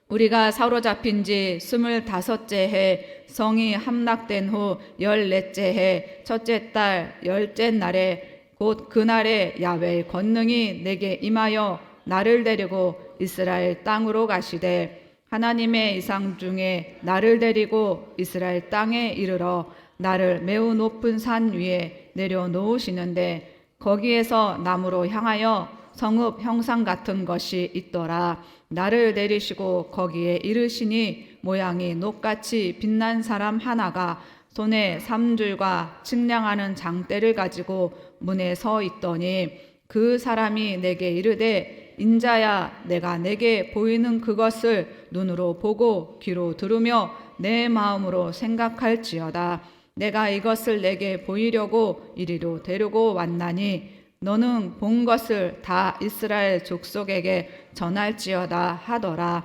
우리가 사로잡힌 지 25째 해 성이 함락된 후 14째 해 첫째 달 10째 날에 곧 그날에 야훼의 권능이 내게 임하여 나를 데리고 이스라엘 땅으로 가시되 하나님의 이상 중에 나를 데리고 이스라엘 땅에 이르러 나를 매우 높은 산 위에 내려놓으시는데 거기에서 남으로 향하여 성읍 형상 같은 것이 있더라. 나를 내리시고 거기에 이르시니 모양이 녹같이 빛난 사람 하나가 손에 삼줄과 측량하는 장대를 가지고 문에 서 있더니 그 사람이 내게 이르되 인자야 내가 내게 보이는 그것을 눈으로 보고 귀로 들으며 내 마음으로 생각할지어다. 내가 이것을 내게 보이려고 이리로 데리고 왔나니 너는 본 것을 다 이스라엘 족속에게 전할지어다 하더라.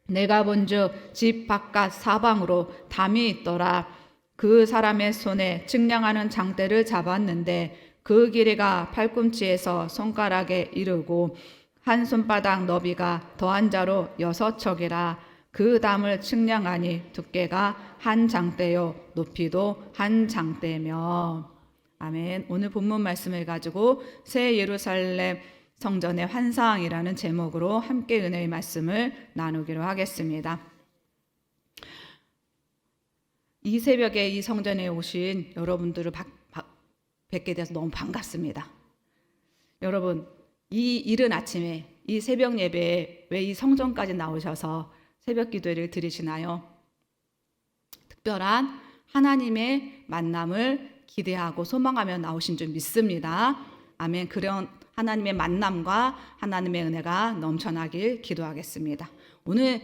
내가 본즉 집 바깥 사방으로 담이 있더라. 그 사람의 손에 측량하는 장대를 잡았는데 그 길이가 팔꿈치에서 손가락에 이르고 한 손바닥 너비가 더한 자로 6척이라. 그 담을 측량하니 두께가 한 장대요 높이도 한 장대며. 아멘. 오늘 본문 말씀을 가지고 새 예루살렘 성전의 환상이라는 제목으로 함께 은혜의 말씀을 나누기로 하겠습니다. 이 새벽에 이 성전에 오신 여러분들을 뵙게 돼서 너무 반갑습니다. 여러분, 이 이른 아침에 이 새벽 예배에 왜 이 성전까지 나오셔서 새벽 기도를 드리시나요? 특별한 하나님의 만남을 기대하고 소망하며 나오신 줄 믿습니다. 아멘. 그런 하나님의 만남과 하나님의 은혜가 넘쳐나길 기도하겠습니다. 오늘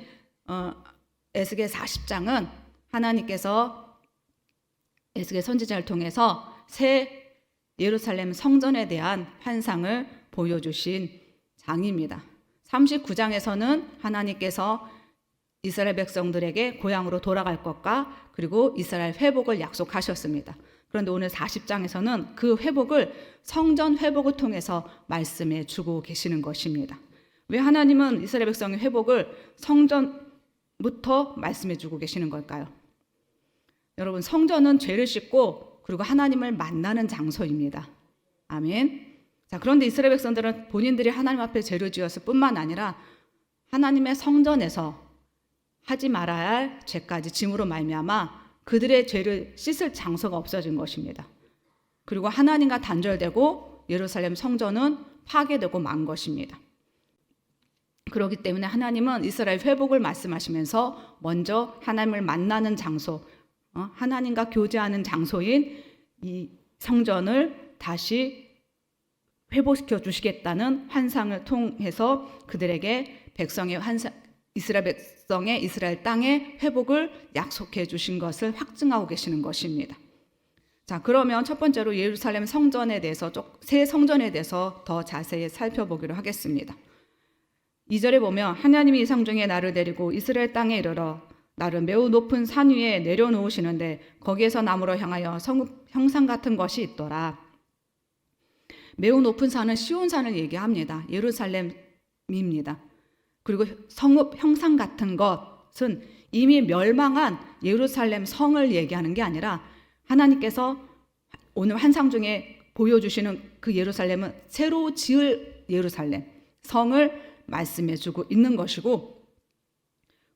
에스겔 40장은 하나님께서 에스겔 선지자를 통해서 새 예루살렘 성전에 대한 환상을 보여주신 장입니다. 39장에서는 하나님께서 이스라엘 백성들에게 고향으로 돌아갈 것과 그리고 이스라엘 회복을 약속하셨습니다. 그런데 오늘 40장에서는 그 회복을 성전 회복을 통해서 말씀해 주고 계시는 것입니다. 왜 하나님은 이스라엘 백성의 회복을 성전부터 말씀해 주고 계시는 걸까요? 여러분, 성전은 죄를 씻고 그리고 하나님을 만나는 장소입니다. 아멘. 자, 그런데 이스라엘 백성들은 본인들이 하나님 앞에 죄를 지었을 뿐만 아니라 하나님의 성전에서 하지 말아야 할 죄까지 짐으로 말미암아 그들의 죄를 씻을 장소가 없어진 것입니다. 그리고 하나님과 단절되고 예루살렘 성전은 파괴되고 만 것입니다. 그렇기 때문에 하나님은 이스라엘 회복을 말씀하시면서 먼저 하나님을 만나는 장소, 하나님과 교제하는 장소인 이 성전을 다시 회복시켜 주시겠다는 환상을 통해서 그들에게 이스라엘 백성의 이스라엘 땅의 회복을 약속해 주신 것을 확증하고 계시는 것입니다. 자, 그러면 첫 번째로 예루살렘 성전에 대해서 새 성전에 대해서 더 자세히 살펴보기로 하겠습니다. 2절에 보면 하나님이 이상 중에 나를 데리고 이스라엘 땅에 이르러 나를 매우 높은 산 위에 내려놓으시는데 거기에서 남으로 향하여 성읍 형상 같은 것이 있더라. 매우 높은 산은 시온산을 얘기합니다. 예루살렘입니다. 그리고 성읍 형상 같은 것은 이미 멸망한 예루살렘 성을 얘기하는 게 아니라 하나님께서 오늘 환상 중에 보여주시는 그 예루살렘은 새로 지을 예루살렘 성을 말씀해 주고 있는 것이고,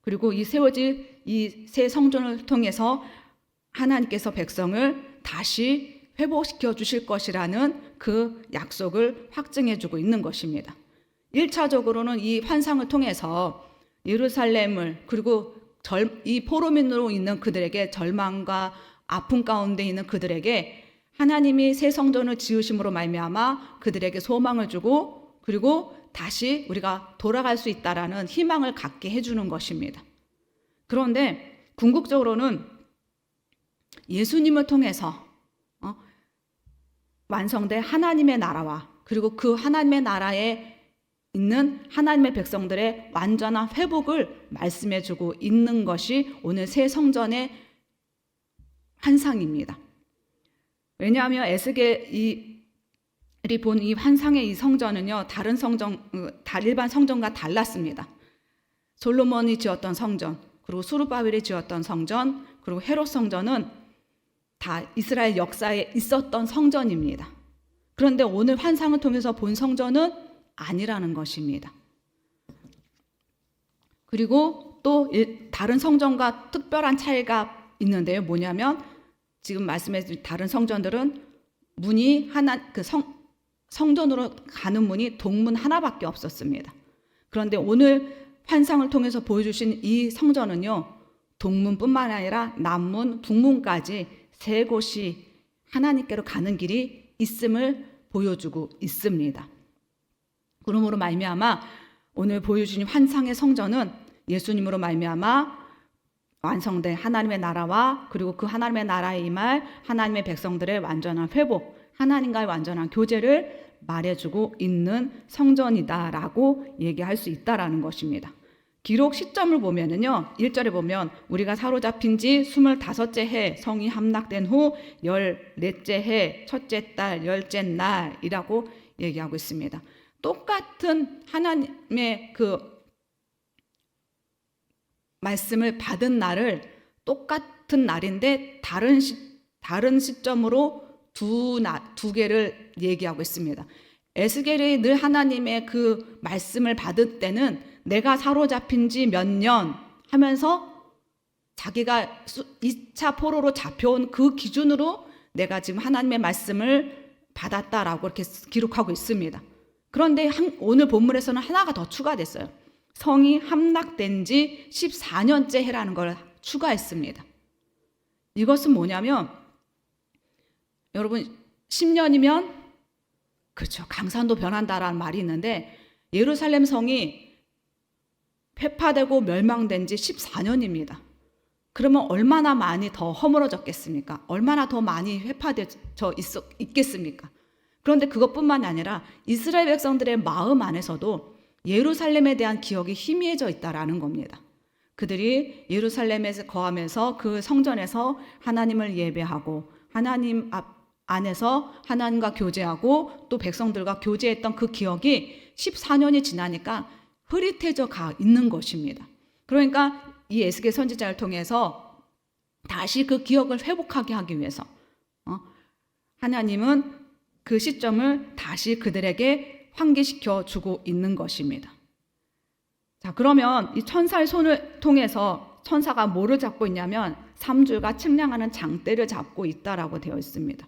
그리고 이 세워질 이 새 성전을 통해서 하나님께서 백성을 다시 회복시켜 주실 것이라는 그 약속을 확증해 주고 있는 것입니다. 1차적으로는 이 환상을 통해서 예루살렘을, 그리고 이 포로민으로 있는 그들에게, 절망과 아픔 가운데 있는 그들에게 하나님이 새 성전을 지으심으로 말미암아 그들에게 소망을 주고, 그리고 다시 우리가 돌아갈 수 있다라는 희망을 갖게 해주는 것입니다. 그런데 궁극적으로는 예수님을 통해서 완성된 하나님의 나라와, 그리고 그 하나님의 나라에 있는 하나님의 백성들의 완전한 회복을 말씀해 주고 있는 것이 오늘 새 성전의 환상입니다. 왜냐하면 에스겔이 본 이 환상의 이 성전은요, 다른 일반 성전과 달랐습니다. 솔로몬이 지었던 성전, 그리고 수르바벨이 지었던 성전, 그리고 헤롯 성전은 다 이스라엘 역사에 있었던 성전입니다. 그런데 오늘 환상을 통해서 본 성전은 아니라는 것입니다. 그리고 또 다른 성전과 특별한 차이가 있는데요. 뭐냐면 지금 말씀해 주신 다른 성전들은 문이 성전으로 가는 문이 동문 하나밖에 없었습니다. 그런데 오늘 환상을 통해서 보여주신 이 성전은요, 동문뿐만 아니라 남문, 북문까지 세 곳이 하나님께로 가는 길이 있음을 보여주고 있습니다. 그러므로 말미암아 오늘 보여주신 환상의 성전은 예수님으로 말미암아 완성된 하나님의 나라와 그리고 그 하나님의 나라에 임할 하나님의 백성들의 완전한 회복, 하나님과의 완전한 교제를 말해주고 있는 성전이다라고 얘기할 수 있다라는 것입니다. 기록 시점을 보면은요, 1절에 보면 우리가 사로잡힌 지 25째 해 성이 함락된 후 14째 해 첫째 달 10째 날이라고 얘기하고 있습니다. 똑같은 하나님의 그 말씀을 받은 날을 똑같은 날인데 다른 시점으로 두 개를 얘기하고 있습니다. 에스겔이 늘 하나님의 그 말씀을 받을 때는 내가 사로잡힌 지 몇 년 하면서 자기가 2차 포로로 잡혀온 그 기준으로 내가 지금 하나님의 말씀을 받았다라고 이렇게 기록하고 있습니다. 그런데 오늘 본문에서는 하나가 더 추가됐어요. 성이 함락된 지 14년째 해라는 걸 추가했습니다. 이것은 뭐냐면 여러분 10년이면 그렇죠. 강산도 변한다라는 말이 있는데 예루살렘 성이 회파되고 멸망된 지 14년입니다. 그러면 얼마나 많이 더 허물어졌겠습니까? 얼마나 더 많이 회파되어 있겠습니까? 그런데 그것뿐만 아니라 이스라엘 백성들의 마음 안에서도 예루살렘에 대한 기억이 희미해져 있다라는 겁니다. 그들이 예루살렘에서 거하면서 그 성전에서 하나님을 예배하고 하나님 안에서 하나님과 교제하고 또 백성들과 교제했던 그 기억이 14년이 지나니까 흐릿해져 가 있는 것입니다. 그러니까 이 에스겔 선지자를 통해서 다시 그 기억을 회복하게 하기 위해서 하나님은 그 시점을 다시 그들에게 환기시켜 주고 있는 것입니다. 자, 그러면 이 천사의 손을 통해서 천사가 뭐를 잡고 있냐면 3줄과 측량하는 장대를 잡고 있다라고 되어 있습니다.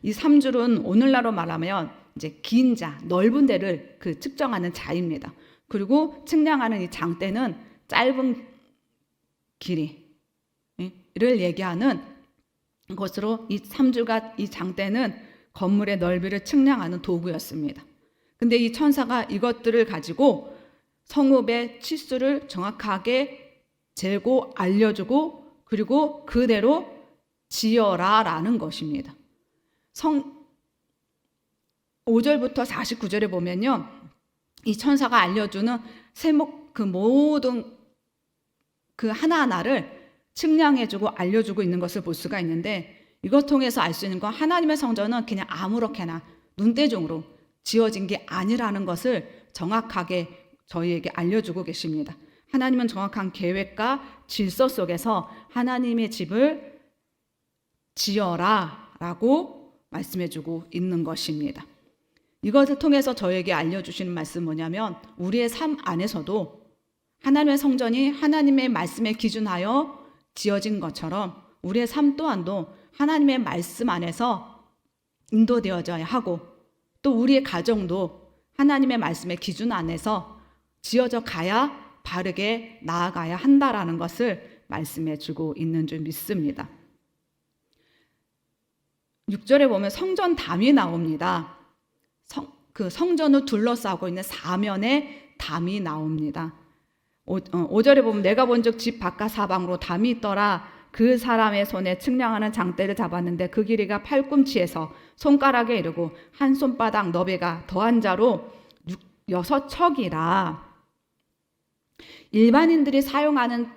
이 3줄은 오늘날로 말하면 이제 긴 자, 넓은 데를 그 측정하는 자입니다. 그리고 측량하는 이 장대는 짧은 길이를 얘기하는 것으로 이 3줄과 이 장대는 건물의 넓이를 측량하는 도구였습니다. 근데 이 천사가 이것들을 가지고 성읍의 치수를 정확하게 재고 알려주고 그리고 그대로 지어라라는 것입니다. 5절부터 49절에 보면요, 이 천사가 알려주는 세목 그 모든 그 하나하나를 측량해주고 알려주고 있는 것을 볼 수가 있는데 이것 통해서 알 수 있는 건 하나님의 성전은 그냥 아무렇게나 눈대중으로 지어진 게 아니라는 것을 정확하게 저희에게 알려주고 계십니다. 하나님은 정확한 계획과 질서 속에서 하나님의 집을 지어라 라고 말씀해주고 있는 것입니다. 이것을 통해서 저에게 알려주시는 말씀은 뭐냐면 우리의 삶 안에서도 하나님의 성전이 하나님의 말씀에 기준하여 지어진 것처럼 우리의 삶 또한도 하나님의 말씀 안에서 인도되어져야 하고 또 우리의 가정도 하나님의 말씀의 기준 안에서 지어져 가야 바르게 나아가야 한다라는 것을 말씀해 주고 있는 줄 믿습니다. 6절에 보면 성전담이 나옵니다. 그 성전을 둘러싸고 있는 사면에 담이 나옵니다. 5절에 보면 내가 본즉 집 바깥 사방으로 담이 있더라. 그 사람의 손에 측량하는 장대를 잡았는데 그 길이가 팔꿈치에서 손가락에 이르고 한 손바닥 너비가 더한 자로 6척이라. 일반인들이 사용하는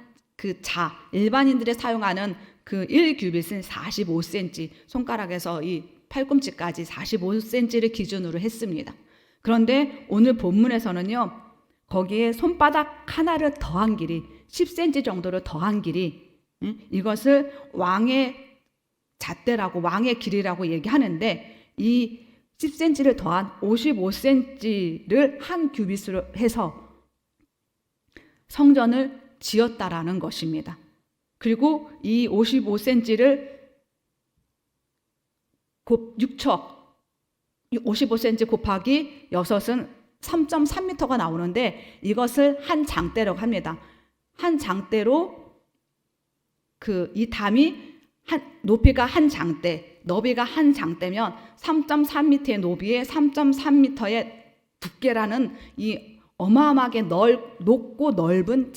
일반인들이 사용하는 그 1규빗은 45cm, 손가락에서 이 팔꿈치까지 45cm를 기준으로 했습니다. 그런데 오늘 본문에서는요, 거기에 손바닥 하나를 더한 길이 10cm 정도를 더한 길이 이것을 왕의 잣대라고 왕의 길이라고 얘기하는데 이 10cm를 더한 55cm를 한 규빗으로 해서 성전을 지었다라는 것입니다. 그리고 이 55cm를 55cm 곱하기 6은 3.3m가 나오는데 이것을 한 장대라고 합니다. 한 장대로 이 담이 높이가 한 장대, 너비가 한 장대면 3.3m의 너비에 3.3m의 두께라는 이 어마어마하게 높고 넓은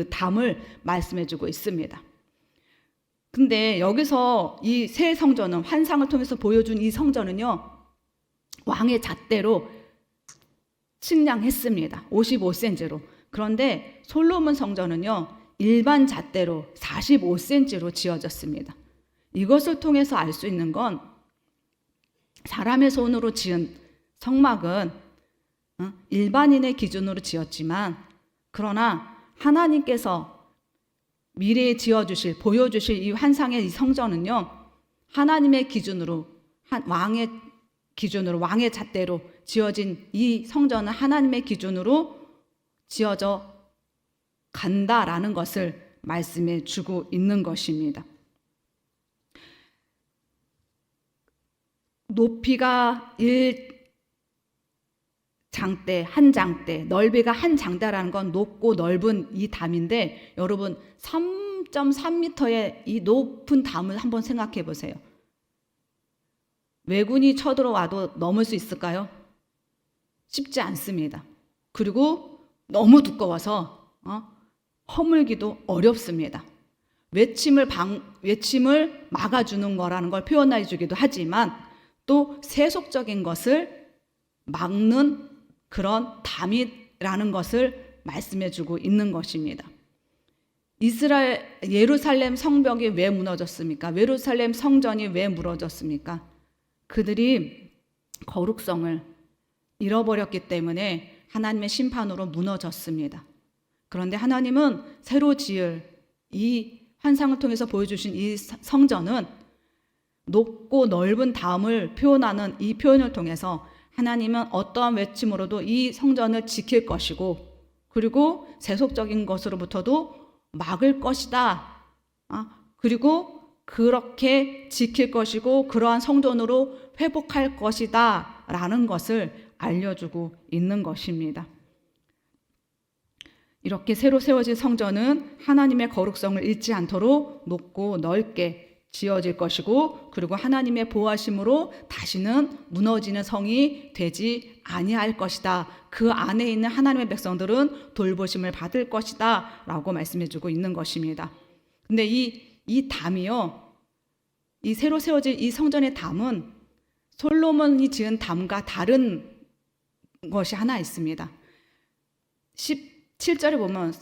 담을 말씀해주고 있습니다. 근데 여기서 이 새 성전은 환상을 통해서 보여준 이 성전은요 왕의 잣대로 측량했습니다. 55cm로. 그런데 솔로몬 성전은요 일반 잣대로 45cm로 지어졌습니다. 이것을 통해서 알 수 있는 건 사람의 손으로 지은 성막은 일반인의 기준으로 지었지만 그러나 하나님께서 미래에 보여주실 이 환상의 이 성전은요 하나님의 기준으로 왕의 잣대로 지어진 이 성전은 하나님의 기준으로 지어져 간다라는 것을 말씀해 주고 있는 것입니다. 높이가 1장대, 한 장대, 넓이가 한 장대라는 건 높고 넓은 이 담인데 여러분 3.3m의 이 높은 담을 한번 생각해 보세요. 왜군이 쳐들어와도 넘을 수 있을까요? 쉽지 않습니다. 그리고 너무 두꺼워서 허물기도 어렵습니다. 외침을 막아주는 거라는 걸 표현해 주기도 하지만 또 세속적인 것을 막는 그런 담이라는 것을 말씀해 주고 있는 것입니다. 예루살렘 성벽이 왜 무너졌습니까? 예루살렘 성전이 왜 무너졌습니까? 그들이 거룩성을 잃어버렸기 때문에 하나님의 심판으로 무너졌습니다. 그런데 하나님은 새로 지을 이 환상을 통해서 보여주신 이 성전은 높고 넓은 담을 표현하는 이 표현을 통해서 하나님은 어떠한 외침으로도 이 성전을 지킬 것이고 그리고 세속적인 것으로부터도 막을 것이다. 그리고 그렇게 지킬 것이고 그러한 성전으로 회복할 것이다 라는 것을 알려주고 있는 것입니다. 이렇게 새로 세워진 성전은 하나님의 거룩성을 잃지 않도록 높고 넓게 지어질 것이고 그리고 하나님의 보호하심으로 다시는 무너지는 성이 되지 아니할 것이다. 그 안에 있는 하나님의 백성들은 돌보심을 받을 것이다 라고 말씀해주고 있는 것입니다. 근데 이 담이요, 이 새로 세워질 이 성전의 담은 솔로몬이 지은 담과 다른 것이 하나 있습니다. 17절에 보면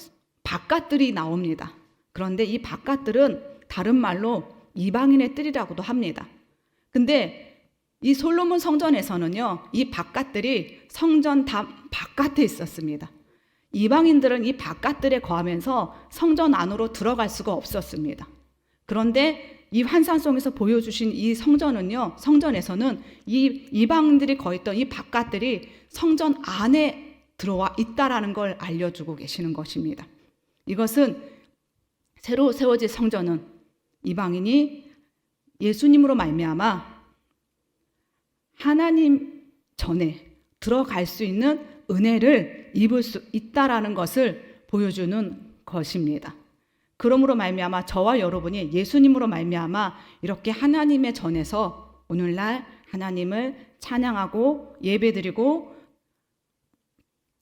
바깥들이 나옵니다. 그런데 이 바깥들은 다른 말로 이방인의 뜰이라고도 합니다. 근데 이 솔로몬 성전에서는요, 이 바깥들이 성전 담 바깥에 있었습니다. 이방인들은 이 바깥들에 거하면서 성전 안으로 들어갈 수가 없었습니다. 그런데 이 환상 속에서 보여주신 이 성전에서는 이 이방인들이 거했던 이 바깥들이 성전 안에 들어와 있다라는 걸 알려주고 계시는 것입니다. 이것은 새로 세워질 성전은 이방인이 예수님으로 말미암아 하나님 전에 들어갈 수 있는 은혜를 입을 수 있다라는 것을 보여주는 것입니다. 그러므로 말미암아 저와 여러분이 예수님으로 말미암아 이렇게 하나님의 전에서 오늘날 하나님을 찬양하고 예배드리고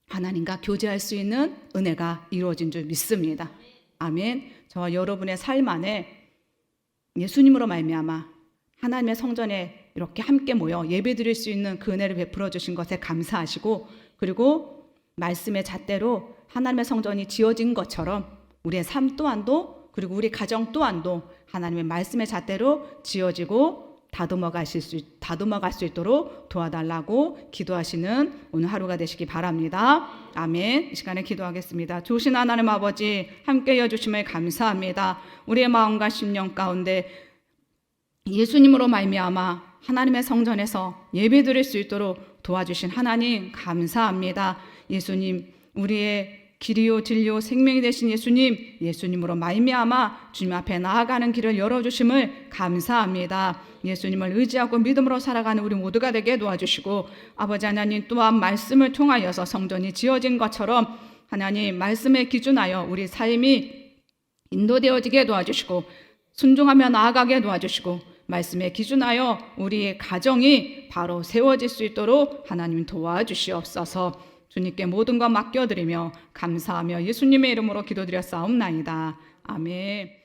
하나님과 교제할 수 있는 은혜가 이루어진 줄 믿습니다. 아멘. 저와 여러분의 삶 안에 예수님으로 말미암아 하나님의 성전에 이렇게 함께 모여 예배드릴 수 있는 그 은혜를 베풀어 주신 것에 감사하시고 그리고 말씀의 잣대로 하나님의 성전이 지어진 것처럼 우리의 삶 또한도 그리고 우리 가정 또한도 하나님의 말씀의 잣대로 지어지고 다듬어 갈 수 있도록 도와달라고 기도하시는 오늘 하루가 되시기 바랍니다. 아멘. 이 시간에 기도하겠습니다. 좋으신 하나님 아버지, 함께 해주심을 감사합니다. 우리의 마음과 심령 가운데 예수님으로 말미암아 하나님의 성전에서 예배드릴 수 있도록 도와주신 하나님 감사합니다. 예수님, 우리의 길이요 진리요 생명이 되신 예수님으로 말미암아 주님 앞에 나아가는 길을 열어주심을 감사합니다. 예수님을 의지하고 믿음으로 살아가는 우리 모두가 되게 도와주시고, 아버지 하나님 또한 말씀을 통하여서 성전이 지어진 것처럼 하나님 말씀에 기준하여 우리 삶이 인도되어지게 도와주시고, 순종하며 나아가게 도와주시고, 말씀에 기준하여 우리의 가정이 바로 세워질 수 있도록 하나님 도와주시옵소서. 주님께 모든 것 맡겨드리며 감사하며 예수님의 이름으로 기도드렸사옵나이다. 아멘.